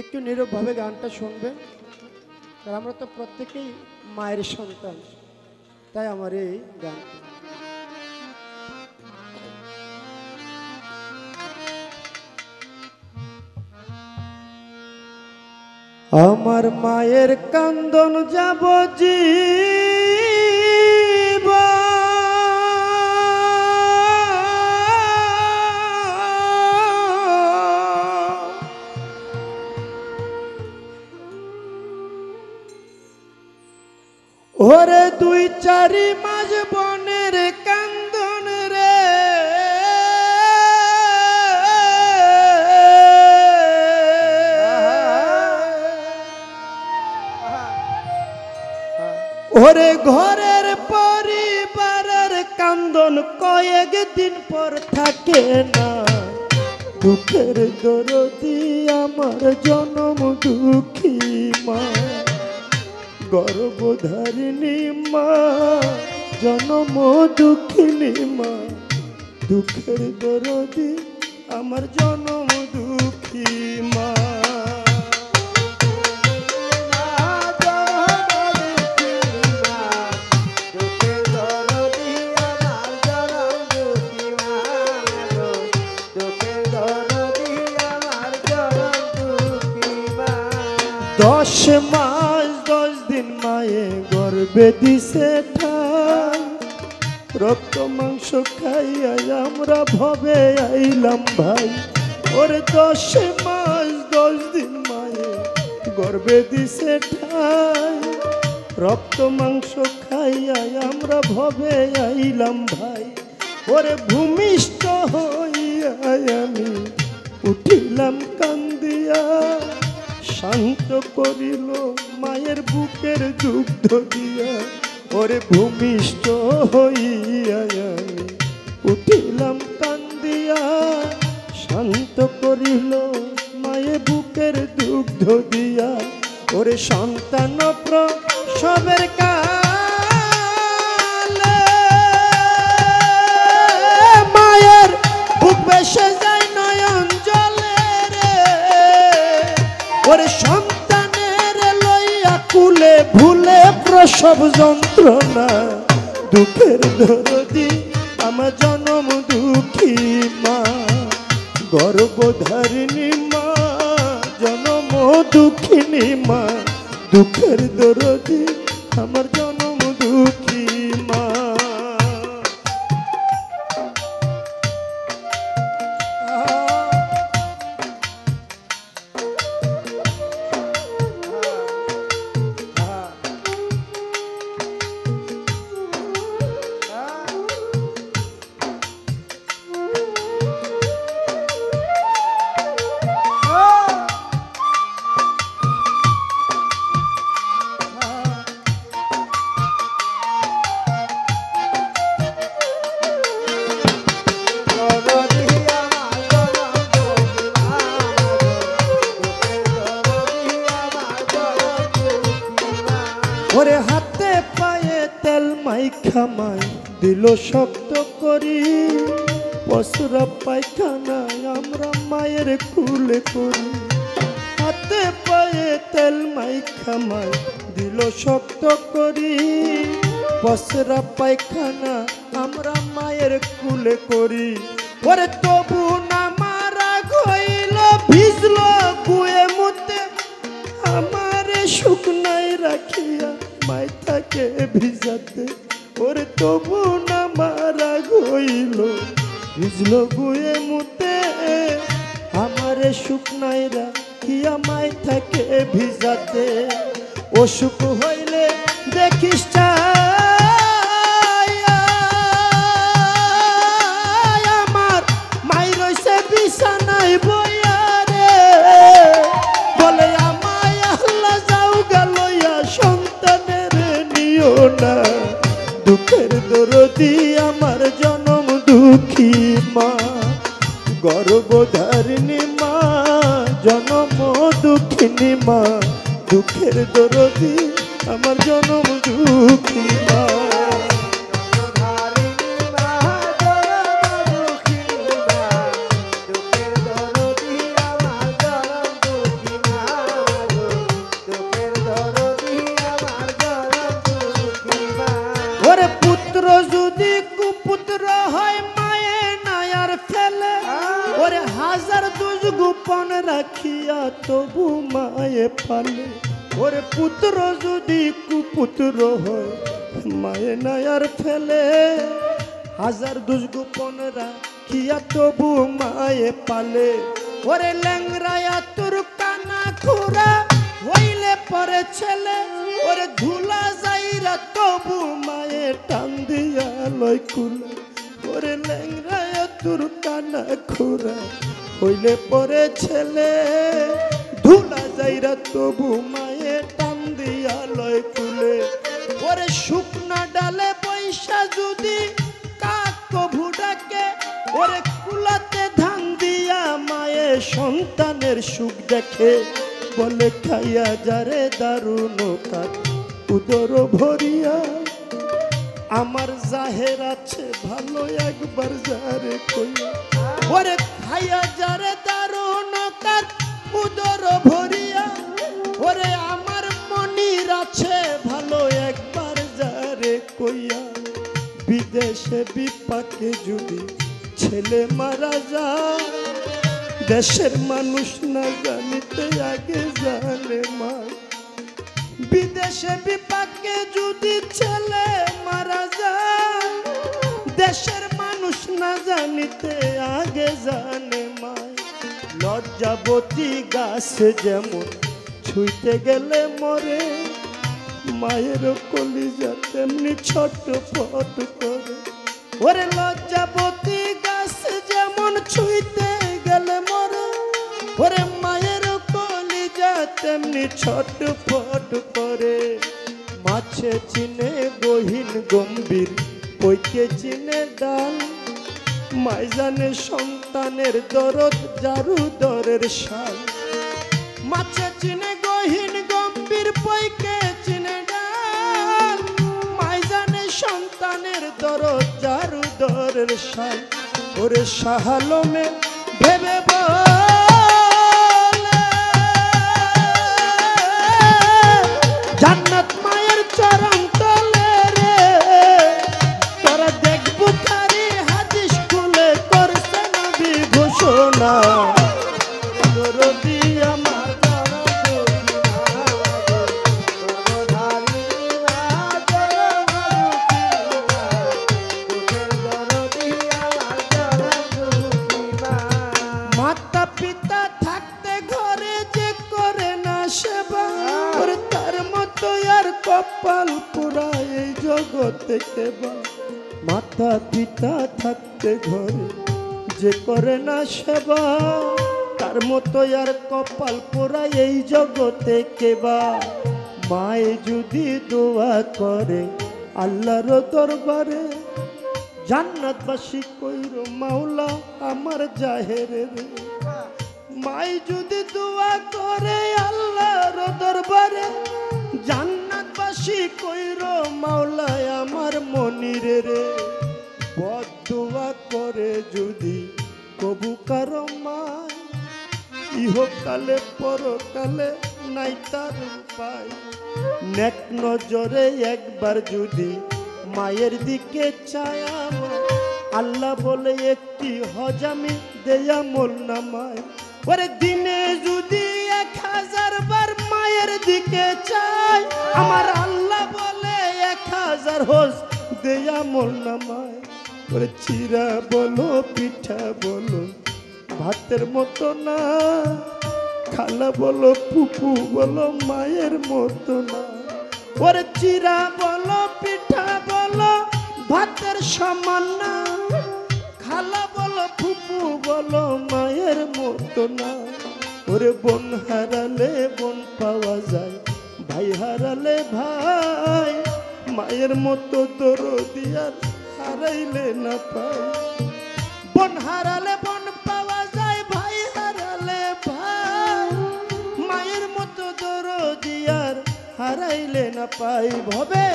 একটু নীরবভাবে গানটা শুনবেন। কারণ আমরা তো প্রত্যেকেই মায়ের সন্তান, তাই আমার এই গানটা। আমার মায়ের কান্দন যাব ওরে 2-4 মাস বনের কান্দন রে, ওরে ঘরের পরিবারের কান্দন কয়েকদিন পর থাকে না। দুঃখের দরদি আমার জনম দুঃখী মা, গর্ভধারিণী মা, জনম দুঃখিনী মা। দুঃখের দরদি আমার জনম দুঃখী মা। দশ মাস 10 দিন মায়ে গর্ভে দিছে ঠাই, রক্ত মাংস খাইয়া আমরা ভবে আইলাম ভাই। ওরে 10 মাস 10 দিন মায়ে গর্ভে দিছে ঠাই, রক্ত মাংস খাইয়া আমরা ভবে আইলাম ভাই। ওরে ভূমিষ্ঠ হইয়া আমি উঠিলাম কান্দিয়া, শান্ত করিল মায়ের বুকের দুগ্ধ দিয়া। ওরে ভূমিষ্ঠ হইয়া আমি উঠিলাম কান্দিয়া, শান্ত করিল মায়ের বুকের দুগ্ধ দিয়া। ওরে সন্তান প্রসবের কালে মায়ের বুক বেসে যায় নয়ন জলে রে। ওরে সন্তানের লইয়া কুলে ভুলে প্রসব যন্ত্রণা, দুঃখের দরদি আমার জনম দুঃখী মা, গর্ভধারিণী মা, জনম দুঃখিনী মা। দুঃখের দরদি আমার জনম দুঃখী মা। ওরে হাতে পায়ে তেল মাইখা মাই দিল শক্ত করি, পসরা পায়খানায় আমরা মায়ের কুলে করি। হাতে পায়ে তেল মাইখা মাই দিল শক্ত করি, পসরা পায়খানা আমরা মায়ের কুলে করি। ওরে তবু না মারা হইল ভিজল গুয়ে মুতে, আমারে শুকনাই রাখিয়া মাই থাকে ভিজাতে। ওরে তবু না মারা হইল ভিজল গুয়ে মুতে, আমারে শুকনাই রাখিয়া মাই থাকে ভিজাতে। অসুখ হইলে দেখিস আমার মাই রইছে বিছানায় বইয়া রে। বলে আমায় আল্লাহ যাও গালইয়া সন্তানের নিও না, দুঃখের দরদি আমার জনম দুঃখী মা, গর্ভধারিণী মা, জনম দুঃখিনী মা। দুঃখের দরদি আমার জনম দুঃখী মা। হাজার দুজ গোপন রাখিয়া তবু মায়ে পালে ওরে পুত্র যদি কুপুত্র হয় মায়ে নায়ার ফেলে হাজার দুজ গোপন রাখিয়া তবু মায়ে পালে ওরে ল্যাংরায়া তোর কানা খুরা হইলে পরে ছেলে ওরে ধুলা যাইরা তবু মায়ে টান দিয়া লয় কুলে ওরে ল্যাংরায়া তোর কানা খুরা হইলে পরে ছেলে ধুলা যাইরা তবু মায়ে টান দিয়া লয় কুলে ওরে শুকনা ডালে পয়সা যদি কাক কভু ডাকে ওরে কুলাতে ধান দিয়া মায়ে সন্তানের সুখ দেখে বলে খাইয়া যারে দারুণ কাক উদর ভরিয়া আমার জাহের আছে ভালো একবার যারে কইয়া ওরে খাইয়া যারে দারুণ কাক উদর ভরিয়া ওরে আমার মনির আছে ভালো একবার যারে কইয়া বিদেশে বিপাকে যদি ছেলে মারা যায় দেশের মানুষ না জানিতে আগে জানে মা বিদেশে বিপাকে যদি ছেলে মারা যায় দেশের মানুষ না জানিতে আগে জানে মা লজ্জাবতী গাছ যেমন ছুঁইতে গেলে মরে মায়ের কলিজা তেমনি ছটফট করে ওরে লজ্জাবতী গাছ যেমন ছুঁইতে গেলে মরে ওরে মায়ের কলিজা তেমনি ছটফট করে মাছে চিনে গহীন গম্ভীর কইকে চিনে ডাল মাই জানে সন্তানের দরদ জারু দরের শাল মাছে চিনে গহীন গম্ভীর পইকে চিনে ডাল মাই জানে সন্তানের দরদ জারু দরের শাল ওরে শাহালমে ভেবে বলে জান্নাত মায়ের চরণ তলে রে তোরা দেখবো তারি হাদিস খুলে করছে নবী ঘোষণা দরদি আমার মাতা পিতা থাকতে ঘরে যে করে না সেবা ওরে তার মতো আর কপাল পুরা এই জগতে কেবা মাতা পিতা থাকতে ঘরে যে করে না সেবা তার মতো আর কপাল পুরা এই জগতে কেবা মায়ে যদি দোয়া করে আল্লাহর দরবারে জান্নাতবাসী কইরো মাওলা আমার জাহেরে রে মাই যদি দোয়া করে আল্লাহর দরবারে জান্নাতবাসী কইরো মাওলা আমার মনিরে রে বদদুয়া করে যদি কবু কারো মাই ইহকালে পরকালে নাই তার উপায় নেক নজরে একবার যদি মায়ের দিকে চায়া আল্লাহ বলে একটি হজ আমি দেয়া মোল নামায় ওরে দিনে যদি 1000 বার মায়ের দিকে চাই আমার আল্লাহ বলে 1000 হজ দেয়া মোল নামায় ওরে চিরা বলো পিঠা বলো ভাতের মতো না খালা বলো ফুফু বলো মায়ের মতো না ওরে চিরা বলো পিঠা বলো ভাতের সমান না খালা বলো ফুফু বলো মায়ের মতো না ওরে বোন হারালে বোন পাওয়া যায় ভাই হারালে ভাই মায়ের মতো দরদি আর হারাইলে না পাই বোন হারালে বোন পাওয়া যায় ভাই হারালে ভাই মায়ের মতো দরদি আর হারাইলে না পাই ভবে